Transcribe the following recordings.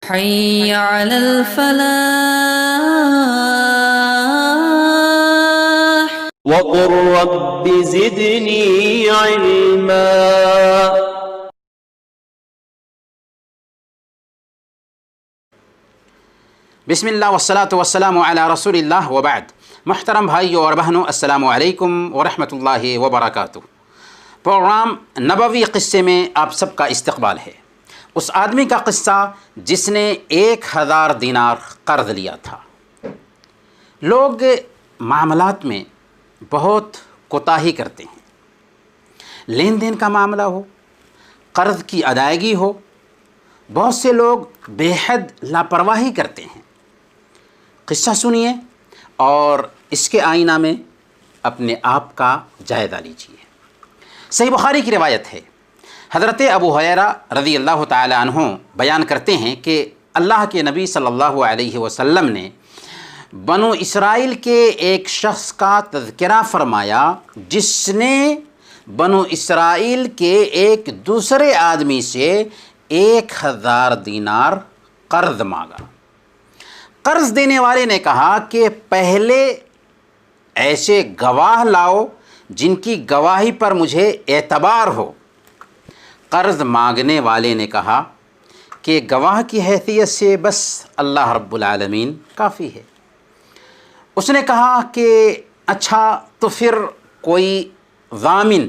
حي على الفلاح. وقل رب زدني علما. بسم اللہ والصلاة والسلام علی رسول اللہ وبعد. محترم بھائیوں اور بہنوں، السلام علیکم ورحمۃ اللہ وبرکاتہ. پروگرام نبوی قصے میں آپ سب کا استقبال ہے. اس آدمی کا قصہ جس نے 1000 دینار قرض لیا تھا. لوگ معاملات میں بہت کوتاہی کرتے ہیں. لین دین کا معاملہ ہو، قرض کی ادائیگی ہو، بہت سے لوگ بے حد لاپرواہی کرتے ہیں. قصہ سنیے اور اس کے آئینہ میں اپنے آپ کا جائزہ لیجیے. صحیح بخاری کی روایت ہے. حضرت ابو ہریرہ رضی اللہ تعالی عنہ بیان کرتے ہیں کہ اللہ کے نبی صلی اللہ علیہ وسلم نے بنو اسرائیل کے ایک شخص کا تذکرہ فرمایا جس نے بنو اسرائیل کے ایک دوسرے آدمی سے 1000 دینار قرض مانگا. قرض دینے والے نے کہا کہ پہلے ایسے گواہ لاؤ جن کی گواہی پر مجھے اعتبار ہو. قرض مانگنے والے نے کہا کہ گواہ کی حیثیت سے بس اللہ رب العالمین کافی ہے. اس نے کہا کہ اچھا تو پھر کوئی ضامن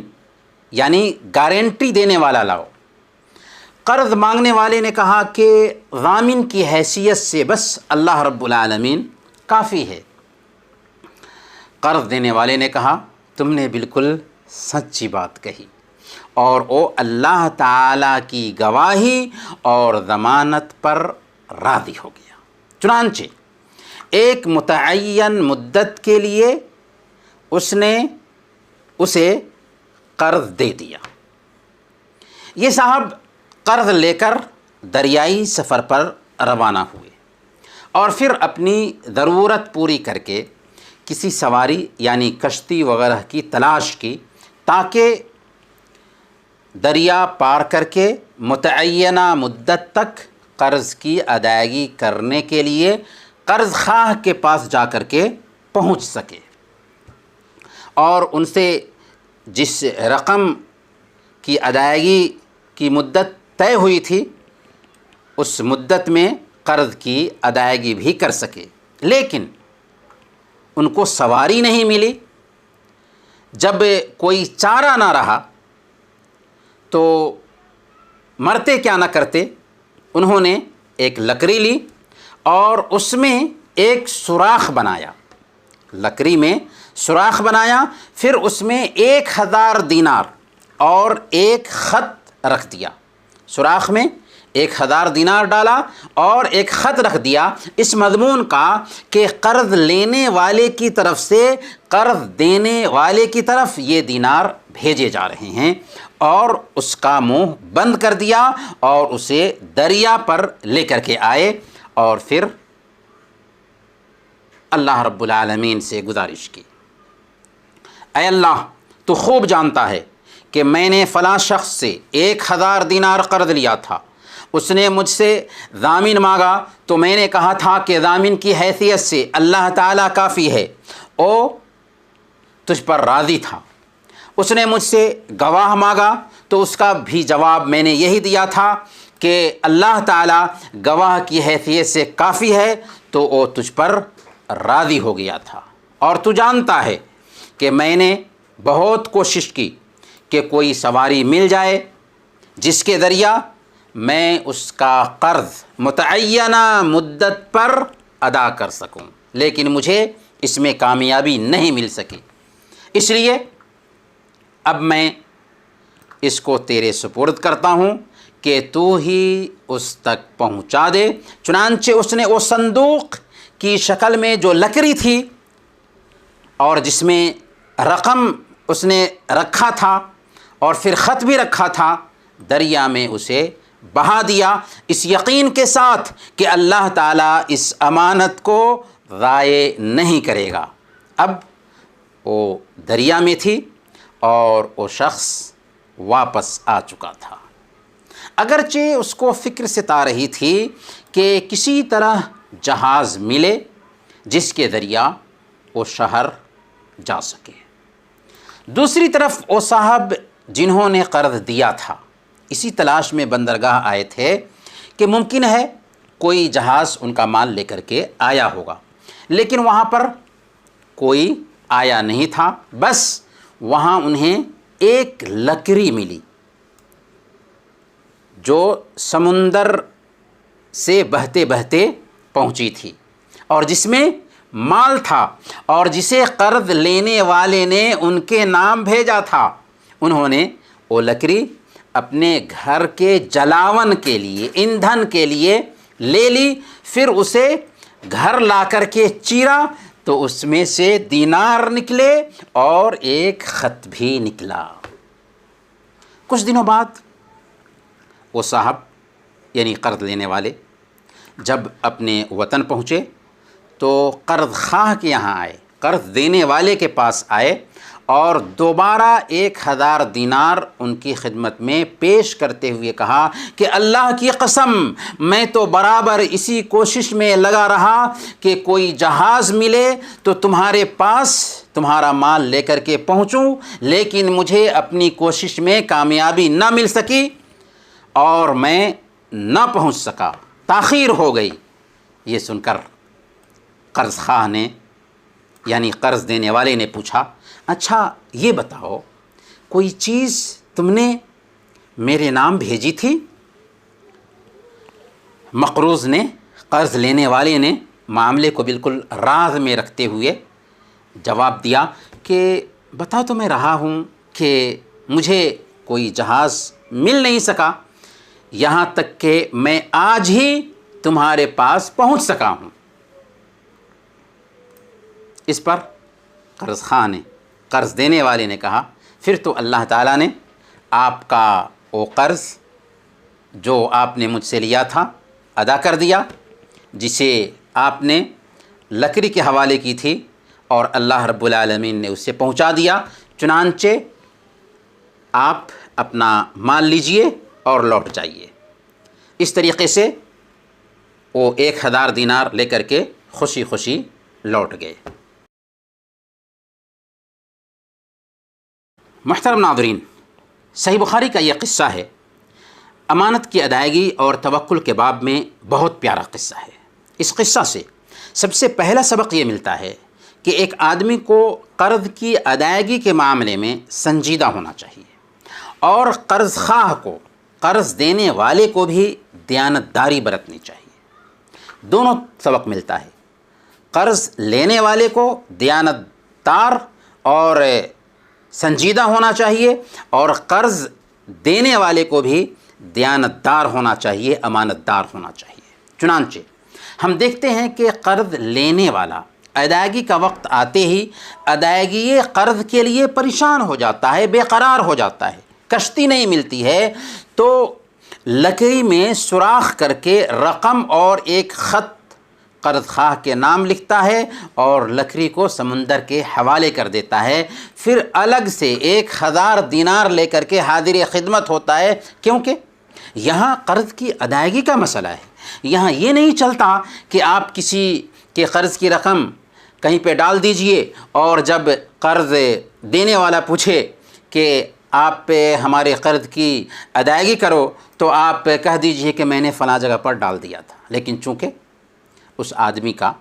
یعنی گارنٹی دینے والا لاؤ. قرض مانگنے والے نے کہا کہ ضامن کی حیثیت سے بس اللہ رب العالمین کافی ہے. قرض دینے والے نے کہا تم نے بالکل سچی بات کہی، اور وہ اللہ تعالیٰ کی گواہی اور ضمانت پر راضی ہو گیا. چنانچہ ایک متعین مدت کے لیے اس نے اسے قرض دے دیا. یہ صاحب قرض لے کر دریائی سفر پر روانہ ہوئے اور پھر اپنی ضرورت پوری کر کے کسی سواری یعنی کشتی وغیرہ کی تلاش کی تاکہ دریا پار کر کے متعینہ مدت تک قرض کی ادائیگی کرنے کے لیے قرض خواہ کے پاس جا کر کے پہنچ سکے اور ان سے جس رقم کی ادائیگی کی مدت طے ہوئی تھی اس مدت میں قرض کی ادائیگی بھی کر سکے. لیکن ان کو سواری نہیں ملی. جب کوئی چارہ نہ رہا تو مرتے کیا نہ کرتے، انہوں نے ایک لکڑی لی اور اس میں ایک سوراخ بنایا. لکڑی میں سوراخ بنایا، پھر اس میں 1000 دینار اور ایک خط رکھ دیا. سوراخ میں 1000 دینار ڈالا اور ایک خط رکھ دیا اس مضمون کا کہ قرض لینے والے کی طرف سے قرض دینے والے کی طرف یہ دینار بھیجے جا رہے ہیں، اور اس کا منہ بند کر دیا اور اسے دریا پر لے کر کے آئے اور پھر اللہ رب العالمین سے گزارش کی، اے اللہ تو خوب جانتا ہے کہ میں نے فلاں شخص سے 1000 دینار قرض لیا تھا. اس نے مجھ سے ضامن مانگا تو میں نے کہا تھا کہ ضامن کی حیثیت سے اللہ تعالیٰ کافی ہے. او تجھ پر راضی تھا. اس نے مجھ سے گواہ مانگا تو اس کا بھی جواب میں نے یہی دیا تھا کہ اللہ تعالیٰ گواہ کی حیثیت سے کافی ہے، تو وہ تجھ پر راضی ہو گیا تھا. اور تو جانتا ہے کہ میں نے بہت کوشش کی کہ کوئی سواری مل جائے جس کے ذریعہ میں اس کا قرض متعینہ مدت پر ادا کر سکوں، لیکن مجھے اس میں کامیابی نہیں مل سکی. اس لیے اب میں اس کو تیرے سپرد کرتا ہوں کہ تو ہی اس تک پہنچا دے. چنانچہ اس نے وہ صندوق کی شکل میں جو لکڑی تھی اور جس میں رقم اس نے رکھا تھا اور پھر خط بھی رکھا تھا، دریا میں اسے بہا دیا، اس یقین کے ساتھ کہ اللہ تعالیٰ اس امانت کو ضائع نہیں کرے گا. اب وہ دریا میں تھی اور وہ شخص واپس آ چکا تھا. اگرچہ اس کو فکر ستا رہی تھی کہ کسی طرح جہاز ملے جس کے ذریعہ وہ شہر جا سکے۔ دوسری طرف وہ صاحب جنہوں نے قرض دیا تھا اسی تلاش میں بندرگاہ آئے تھے کہ ممکن ہے کوئی جہاز ان کا مال لے کر کے آیا ہوگا، لیکن وہاں پر کوئی آیا نہیں تھا، بس وہاں انہیں ایک لکڑی ملی جو سمندر سے بہتے بہتے پہنچی تھی اور جس میں مال تھا اور جسے قرض لینے والے نے ان کے نام بھیجا تھا۔ انہوں نے وہ لکڑی اپنے گھر کے جلاون کے لیے، ایندھن کے لیے لے لی، پھر اسے گھر لا کر کے چیرا تو اس میں سے دینار نکلے اور ایک خط بھی نکلا۔ کچھ دنوں بعد وہ صاحب یعنی قرض لینے والے جب اپنے وطن پہنچے تو قرض خواہ کے یہاں آئے، قرض دینے والے کے پاس آئے اور دوبارہ 1000 دینار ان کی خدمت میں پیش کرتے ہوئے کہا کہ اللہ کی قسم میں تو برابر اسی کوشش میں لگا رہا کہ کوئی جہاز ملے تو تمہارے پاس تمہارا مال لے کر کے پہنچوں، لیکن مجھے اپنی کوشش میں کامیابی نہ مل سکی اور میں نہ پہنچ سکا، تاخیر ہو گئی۔ یہ سن کر قرض خواہ نے یعنی قرض دینے والے نے پوچھا، اچھا یہ بتاؤ کوئی چیز تم نے میرے نام بھیجی تھی؟ مقروض نے، قرض لینے والے نے معاملے کو بالکل راز میں رکھتے ہوئے جواب دیا کہ بتا تو میں رہا ہوں کہ مجھے کوئی جہاز مل نہیں سکا، یہاں تک کہ میں آج ہی تمہارے پاس پہنچ سکا ہوں۔ اس پر قرض خواہ نے، قرض دینے والے نے کہا پھر تو اللہ تعالیٰ نے آپ کا وہ قرض جو آپ نے مجھ سے لیا تھا ادا کر دیا، جسے آپ نے لکڑی کے حوالے کی تھی، اور اللہ رب العالمین نے اسے پہنچا دیا، چنانچہ آپ اپنا مال لیجئے اور لوٹ جائیے۔ اس طریقے سے وہ 1000 دینار لے کر کے خوشی خوشی لوٹ گئے۔ محترم ناظرین، صحیح بخاری کا یہ قصہ ہے، امانت کی ادائیگی اور توکل کے باب میں بہت پیارا قصہ ہے۔ اس قصہ سے سب سے پہلا سبق یہ ملتا ہے کہ ایک آدمی کو قرض کی ادائیگی کے معاملے میں سنجیدہ ہونا چاہیے، اور قرض خواہ کو، قرض دینے والے کو بھی دیانتداری برتنی چاہیے۔ دونوں سبق ملتا ہے، قرض لینے والے کو دیانتدار اور سنجیدہ ہونا چاہیے، اور قرض دینے والے کو بھی دیانتدار ہونا چاہیے، امانتدار ہونا چاہیے۔ چنانچہ ہم دیکھتے ہیں کہ قرض لینے والا ادائیگی کا وقت آتے ہی ادائیگی قرض کے لیے پریشان ہو جاتا ہے، بے قرار ہو جاتا ہے، کشتی نہیں ملتی ہے تو لکڑی میں سوراخ کر کے رقم اور ایک خط قرض خواہ کے نام لکھتا ہے اور لکڑی کو سمندر کے حوالے کر دیتا ہے، پھر الگ سے 1000 دینار لے کر کے حاضر خدمت ہوتا ہے، کیونکہ یہاں قرض کی ادائیگی کا مسئلہ ہے۔ یہاں یہ نہیں چلتا کہ آپ کسی کے قرض کی رقم کہیں پہ ڈال دیجئے اور جب قرض دینے والا پوچھے کہ آپ پہ ہمارے قرض کی ادائیگی کرو تو آپ کہہ دیجئے کہ میں نے فلاں جگہ پر ڈال دیا تھا، لیکن چونکہ اس آدمی کا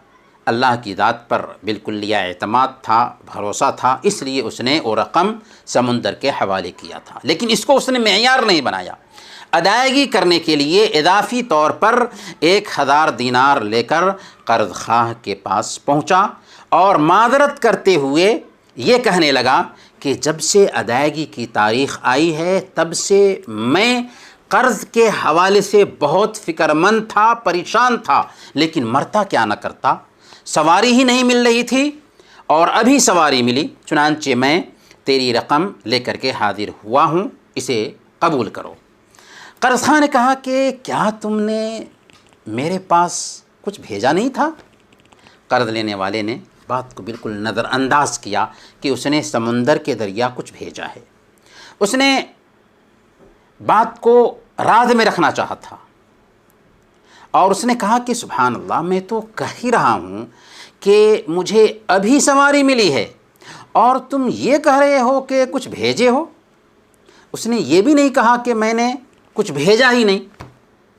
اللہ کی ذات پر بالکل اعتماد تھا، بھروسہ تھا، اس لیے اس نے وہ رقم سمندر کے حوالے کیا تھا، لیکن اس کو اس نے معیار نہیں بنایا۔ ادائیگی کرنے کے لیے اضافی طور پر 1000 دینار لے کر قرض خواہ کے پاس پہنچا اور معذرت کرتے ہوئے یہ کہنے لگا کہ جب سے ادائیگی کی تاریخ آئی ہے تب سے میں قرض کے حوالے سے بہت فکر مند تھا، پریشان تھا، لیکن مرتا کیا نہ کرتا، سواری ہی نہیں مل رہی تھی اور ابھی سواری ملی، چنانچہ میں تیری رقم لے کر کے حاضر ہوا ہوں، اسے قبول کرو۔ قرض خواہ نے کہا کہ کیا تم نے میرے پاس کچھ بھیجا نہیں تھا؟ قرض لینے والے نے بات کو بالکل نظر انداز کیا کہ اس نے سمندر کے ذریعہ کچھ بھیجا ہے۔ اس نے بات کو راز میں رکھنا چاہا تھا، اور اس نے کہا کہ سبحان اللہ، میں تو کہہ ہی رہا ہوں کہ مجھے ابھی سواری ملی ہے اور تم یہ کہہ رہے ہو کہ کچھ بھیجے ہو۔ اس نے یہ بھی نہیں کہا کہ میں نے کچھ بھیجا ہی نہیں،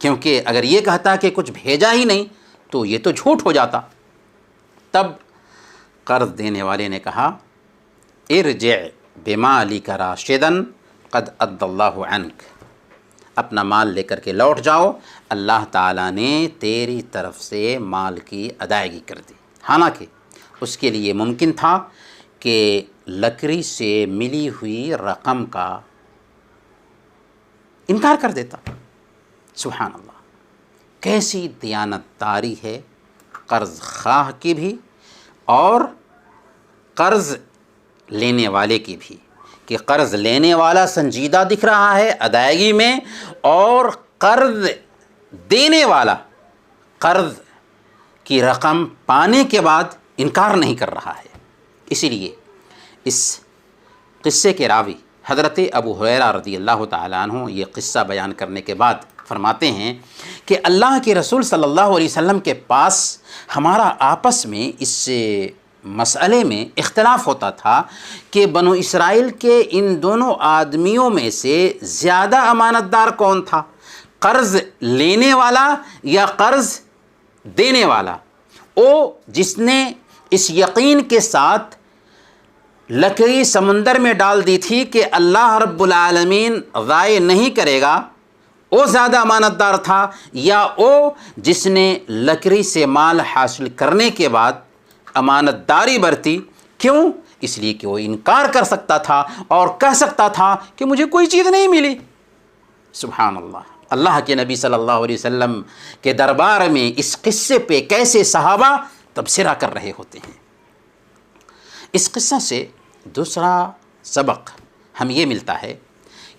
کیونکہ اگر یہ کہتا کہ کچھ بھیجا ہی نہیں تو یہ تو جھوٹ ہو جاتا۔ تب قرض دینے والے نے کہا ارجع بمالک راشدا قد ادى اللہ عنک، اپنا مال لے کر کے لوٹ جاؤ، اللہ تعالیٰ نے تیری طرف سے مال کی ادائیگی کر دی۔ حالانکہ اس کے لیے ممکن تھا کہ لکڑی سے ملی ہوئی رقم کا انکار کر دیتا۔ سبحان اللہ، کیسی دیانتداری ہے قرض خواہ کی بھی اور قرض لینے والے کی بھی، کہ قرض لینے والا سنجیدہ دکھ رہا ہے ادائیگی میں، اور قرض دینے والا قرض کی رقم پانے کے بعد انکار نہیں کر رہا ہے۔ اسی لیے اس قصے کے راوی حضرت ابو ہریرہ رضی اللہ تعالیٰ عنہ یہ قصہ بیان کرنے کے بعد فرماتے ہیں کہ اللہ کے رسول صلی اللہ علیہ وسلم کے پاس ہمارا آپس میں اس مسئلے میں اختلاف ہوتا تھا کہ بنو اسرائیل کے ان دونوں آدمیوں میں سے زیادہ امانت دار کون تھا، قرض لینے والا یا قرض دینے والا۔ وہ جس نے اس یقین کے ساتھ لکڑی سمندر میں ڈال دی تھی کہ اللہ رب العالمین ضائع نہیں کرے گا، وہ زیادہ امانت دار تھا، یا وہ جس نے لکڑی سے مال حاصل کرنے کے بعد امانت داری برتی؟ کیوں؟ اس لیے کہ وہ انکار کر سکتا تھا اور کہہ سکتا تھا کہ مجھے کوئی چیز نہیں ملی۔ سبحان اللہ، اللہ کے نبی صلی اللہ علیہ وسلم کے دربار میں اس قصے پہ کیسے صحابہ تبصرہ کر رہے ہوتے ہیں۔ اس قصہ سے دوسرا سبق ہم یہ ملتا ہے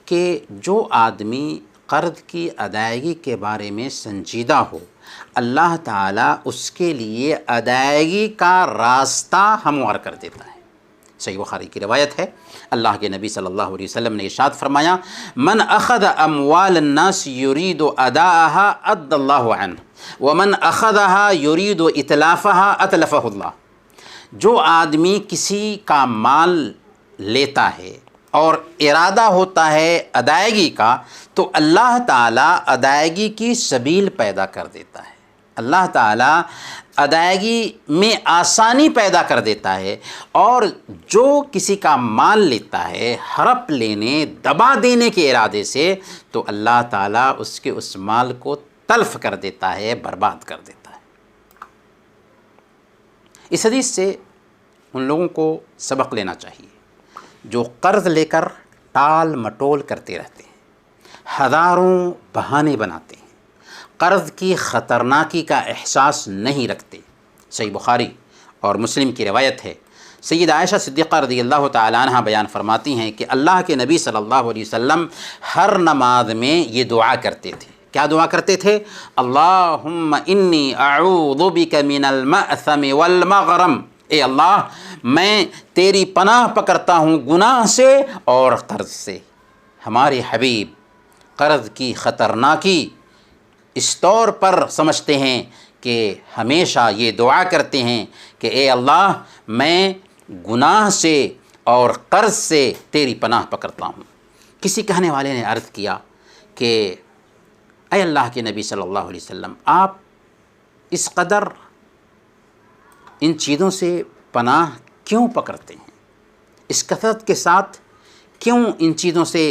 کہ جو آدمی قرض کی ادائیگی کے بارے میں سنجیدہ ہو، اللہ تعالیٰ اس کے لیے ادائیگی کا راستہ ہموار کر دیتا ہے۔ صحیح بخاری کی روایت ہے، اللہ کے نبی صلی اللہ علیہ وسلم نے ارشاد فرمایا من اخذ اموال الناس يريد اداءها ادى الله عنه ومن اخذها يريد اتلافها اتلفه اللہ۔ جو آدمی کسی کا مال لیتا ہے اور ارادہ ہوتا ہے ادائیگی کا، تو اللہ تعالیٰ ادائیگی کی سبیل پیدا کر دیتا ہے، اللہ تعالیٰ ادائیگی میں آسانی پیدا کر دیتا ہے۔ اور جو کسی کا مال لیتا ہے ہڑپ لینے، دبا دینے کے ارادے سے، تو اللہ تعالیٰ اس کے اس مال کو تلف کر دیتا ہے، برباد کر دیتا ہے۔ اس حدیث سے ان لوگوں کو سبق لینا چاہیے جو قرض لے کر ٹال مٹول کرتے رہتے ہیں، ہزاروں بہانے بناتے ہیں، قرض کی خطرناکی کا احساس نہیں رکھتے۔ صحیح بخاری اور مسلم کی روایت ہے، سید عائشہ صدیقہ رضی اللہ تعالیٰ عنہ بیان فرماتی ہیں کہ اللہ کے نبی صلی اللہ علیہ وسلم ہر نماز میں یہ دعا کرتے تھے۔ کیا دعا کرتے تھے؟ اللہم انی اعوذ بک من المأثم والمغرم، اے اللہ میں تیری پناہ پکڑتا ہوں گناہ سے اور قرض سے۔ ہمارے حبیب قرض کی خطرناکی اس طور پر سمجھتے ہیں کہ ہمیشہ یہ دعا کرتے ہیں کہ اے اللہ میں گناہ سے اور قرض سے تیری پناہ پکڑتا ہوں۔ کسی کہنے والے نے عرض کیا کہ اے اللہ کے نبی صلی اللہ علیہ وسلم، آپ اس قدر ان چیزوں سے پناہ کیوں پکڑتے ہیں؟ اس کثرت کے ساتھ کیوں ان چیزوں سے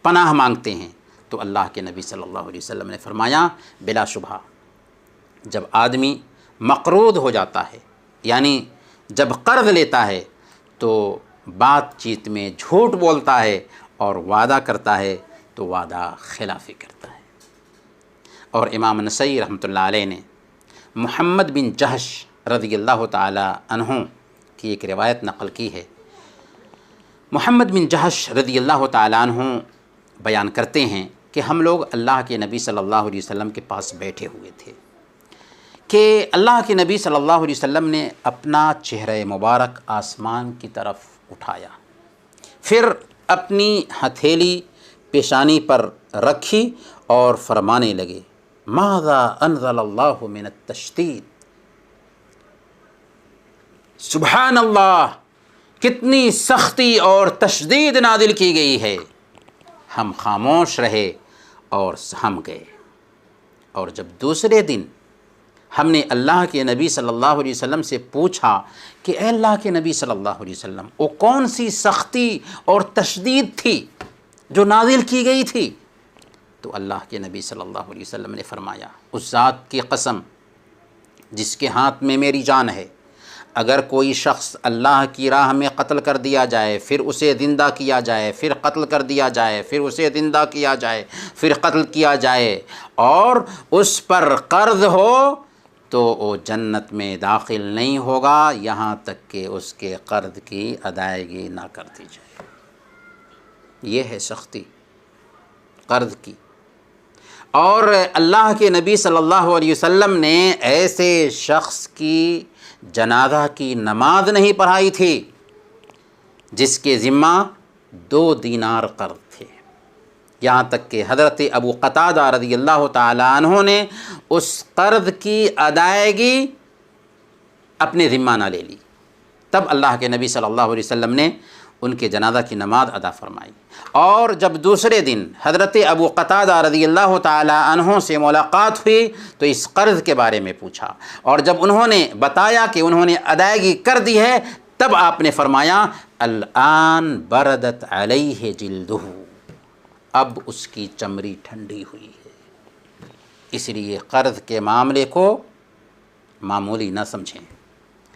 پناہ مانگتے ہیں؟ تو اللہ کے نبی صلی اللہ علیہ وسلم نے فرمایا بلا شبہ جب آدمی مقروض ہو جاتا ہے، یعنی جب قرض لیتا ہے، تو بات چیت میں جھوٹ بولتا ہے اور وعدہ کرتا ہے تو وعدہ خلافی کرتا ہے۔ اور امام نسائی رحمۃ اللہ علیہ نے محمد بن جہش رضی اللہ تعالی عنہ کی ایک روایت نقل کی ہے۔ محمد بن جہش رضی اللہ تعالی عنہ بیان کرتے ہیں کہ ہم لوگ اللہ کے نبی صلی اللہ علیہ وسلم کے پاس بیٹھے ہوئے تھے کہ اللہ کے نبی صلی اللہ علیہ وسلم نے اپنا چہرہ مبارک آسمان کی طرف اٹھایا، پھر اپنی ہتھیلی پیشانی پر رکھی اور فرمانے لگے ماذا انزل اللہ من التشدید، سبحان اللہ، کتنی سختی اور تشدید نازل کی گئی ہے۔ ہم خاموش رہے اور سہم گئے۔ اور جب دوسرے دن ہم نے اللہ کے نبی صلی اللہ علیہ وسلم سے پوچھا کہ اے اللہ کے نبی صلی اللہ علیہ وسلم، وہ کون سی سختی اور تشدید تھی جو نازل کی گئی تھی؟ تو اللہ کے نبی صلی اللہ علیہ وسلم نے فرمایا اس ذات کی قسم جس کے ہاتھ میں میری جان ہے، اگر کوئی شخص اللہ کی راہ میں قتل کر دیا جائے، پھر اسے زندہ کیا جائے، پھر قتل کر دیا جائے، پھر اسے زندہ کیا جائے، پھر قتل کیا جائے، اور اس پر قرض ہو تو وہ جنت میں داخل نہیں ہوگا یہاں تک کہ اس کے قرض کی ادائیگی نہ کر دی جائے۔ یہ ہے سختی قرض کی۔ اور اللہ کے نبی صلی اللہ علیہ وسلم نے ایسے شخص کی جنازہ کی نماز نہیں پڑھائی تھی جس کے ذمہ 2 دینار قرض تھے، یہاں تک کہ حضرت ابو قتادہ رضی اللہ تعالیٰ عنہ نے اس قرض کی ادائیگی اپنے ذمہ نہ لے لی، تب اللہ کے نبی صلی اللہ علیہ وسلم نے ان کے جنازہ کی نماز ادا فرمائی۔ اور جب دوسرے دن حضرت ابو قتادہ رضی اللہ تعالیٰ عنہ سے ملاقات ہوئی تو اس قرض کے بارے میں پوچھا، اور جب انہوں نے بتایا کہ انہوں نے ادائیگی کر دی ہے تب آپ نے فرمایا الآن بردت علیہ جلدہ، اب اس کی چمڑی ٹھنڈی ہوئی ہے۔ اس لیے قرض کے معاملے کو معمولی نہ سمجھیں۔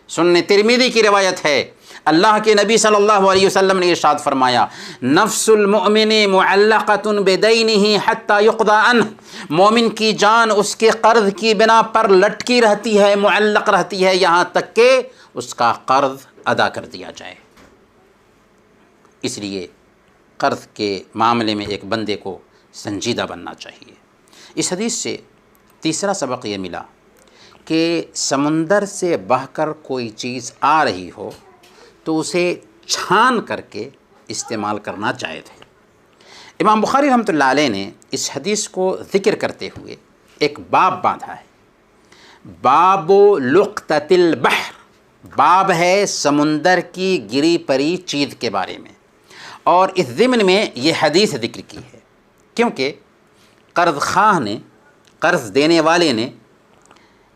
سنن ترمذی کی روایت ہے، اللہ کے نبی صلی اللہ علیہ وسلم نے ارشاد فرمایا نفس المؤمن معلقۃ بدینہ حتی یقضی عنہ، مومن کی جان اس کے قرض کی بنا پر لٹکی رہتی ہے، معلق رہتی ہے یہاں تک کہ اس کا قرض ادا کر دیا جائے۔ اس لیے قرض کے معاملے میں ایک بندے کو سنجیدہ بننا چاہیے۔ اس حدیث سے تیسرا سبق یہ ملا کہ سمندر سے بہہ کر کوئی چیز آ رہی ہو تو اسے چھان کر کے استعمال کرنا جائز ہے۔ امام بخاری رحمۃ اللہ علیہ نے اس حدیث کو ذکر کرتے ہوئے ایک باب باندھا ہے، باب لقطۃ البحر، باب ہے سمندر کی گری پڑی چیز کے بارے میں، اور اس ضمن میں یہ حدیث ذکر کی ہے کیونکہ قرض خواہ نے، قرض دینے والے نے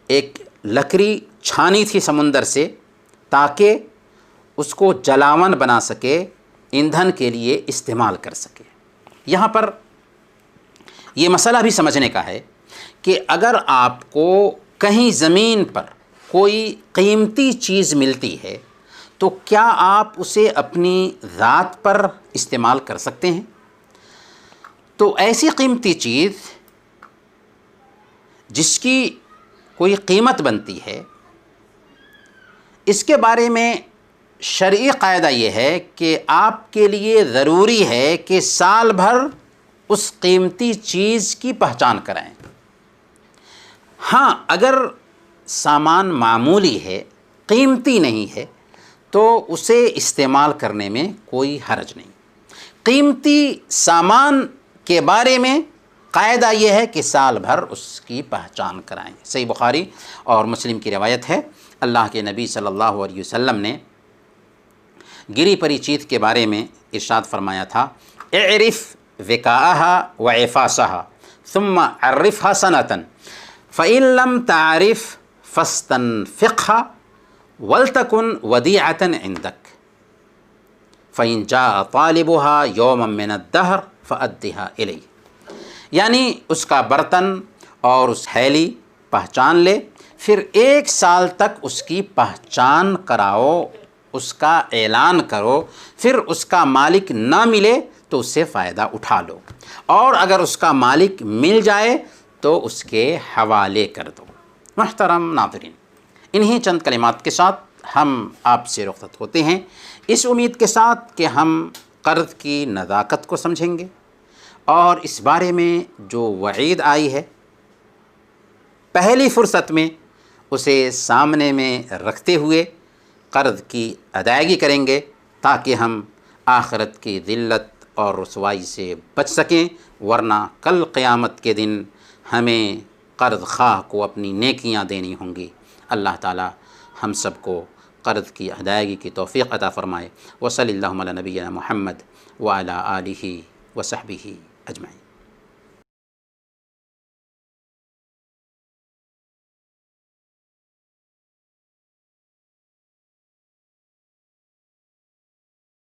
ایک لکڑی چھانی تھی سمندر سے تاکہ اس کو جلاون بنا سکے، ایندھن کے لیے استعمال کر سکے۔ یہاں پر یہ مسئلہ بھی سمجھنے کا ہے کہ اگر آپ کو کہیں زمین پر کوئی قیمتی چیز ملتی ہے تو کیا آپ اسے اپنی ذات پر استعمال کر سکتے ہیں؟ تو ایسی قیمتی چیز جس کی کوئی قیمت بنتی ہے، اس کے بارے میں شرعی قاعدہ یہ ہے کہ آپ کے لیے ضروری ہے کہ سال بھر اس قیمتی چیز کی پہچان کرائیں۔ ہاں اگر سامان معمولی ہے، قیمتی نہیں ہے، تو اسے استعمال کرنے میں کوئی حرج نہیں۔ قیمتی سامان کے بارے میں قاعدہ یہ ہے کہ سال بھر اس کی پہچان کرائیں۔ صحیح بخاری اور مسلم کی روایت ہے، اللہ کے نبی صلی اللہ علیہ وسلم نے گری پڑی چیز کے بارے میں ارشاد فرمایا تھا اعرف وقاءها وعفاسها ثم عرفها سنة فإن لم تعرف فاستنفقها ولتكن وديعة عندك فإن جاء طالبها يوما من الدهر فأدها إليه، یعنی اس کا برتن اور اس تھیلی پہچان لے، پھر 1 سال تک اس کی پہچان کراؤ، اس کا اعلان کرو، پھر اس کا مالک نہ ملے تو اس سے فائدہ اٹھا لو، اور اگر اس کا مالک مل جائے تو اس کے حوالے کر دو۔ محترم ناظرین، انہی چند کلمات کے ساتھ ہم آپ سے رخصت ہوتے ہیں، اس امید کے ساتھ کہ ہم قرض کی نزاکت کو سمجھیں گے اور اس بارے میں جو وعید آئی ہے پہلی فرصت میں اسے سامنے میں رکھتے ہوئے قرض کی ادائیگی کریں گے تاکہ ہم آخرت کی ذلت اور رسوائی سے بچ سکیں، ورنہ کل قیامت کے دن ہمیں قرض خواہ کو اپنی نیکیاں دینی ہوں گی۔ اللہ تعالی ہم سب کو قرض کی ادائیگی کی توفیق عطا فرمائے۔ وصلی اللہ علی نبینا محمد وعلی آلہ وصحبہ اجمعین۔